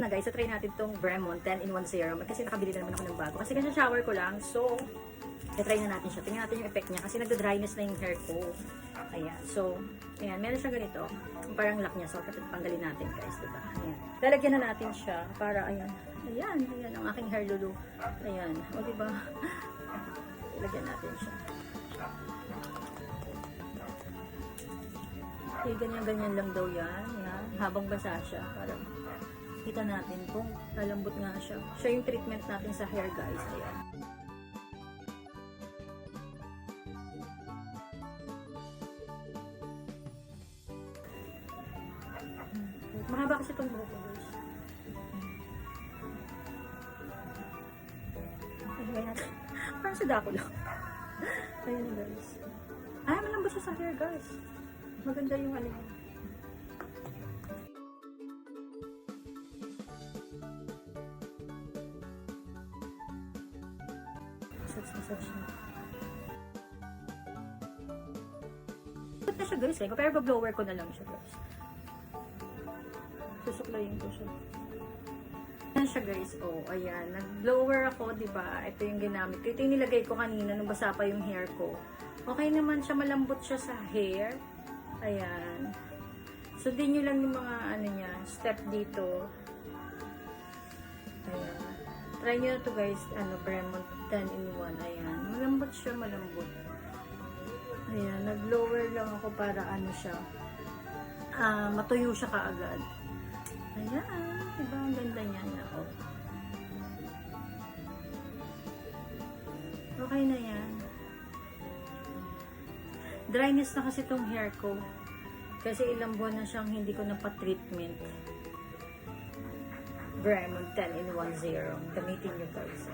Na guys, so try natin tong Bremon 10-in-1 Serum. Kasi nakabili na naman ako ng bago. Kasi shower ko lang. So, try na natin siya. Tingnan natin yung effect niya. Kasi nagda-dryness na yung hair ko. Ayan. So, ayan. Meron siya ganito. Parang lock niya. So, tanggalin natin guys. Diba? Ayan. Lalagyan na natin siya para, ayan. Ayan. Ayan ang aking hair lulu. Ayan. O, diba? Lalagyan natin siya. Okay, ganyan-ganyan lang daw yan. Ayan. Habang basa siya. Parang kita natin kung lalambot nga siya. Siya yung treatment natin sa hair guys. Ayan. Mahaba kasi itong buhok ko guys. Ayun natin. Parang sa dako lang. Ayun na guys. Ay, malambot siya sa hair guys. Maganda yung ano. Massage na. Ba't na siya guys eh? Pero ba-blower ko na lang siya guys. Susuklayin ko siya. Ayan siya guys. Oh, ayan. Nag-blower ako, diba? Ito yung ginamit ko. Ito yung nilagay ko kanina nung basa pa yung hair ko. Okay naman siya. Malambot siya sa hair. Ayan. Sundin nyo lang yung mga ano niya, step dito. Ayan. Try nyo na to guys. Bremon 10-in-1. Ayan. Malambot siya, malambot. Ayan. Nag-blower lang ako para ano siya. Matuyo siya kaagad. Ayan. Diba? Ang ganda niya na. Oh. Okay na yan. Dryness na kasi itong hair ko. Kasi ilang buwan na siyang hindi ko napa-treatment. Bremon 10-in-1 Serum. Gamitin nyo guys.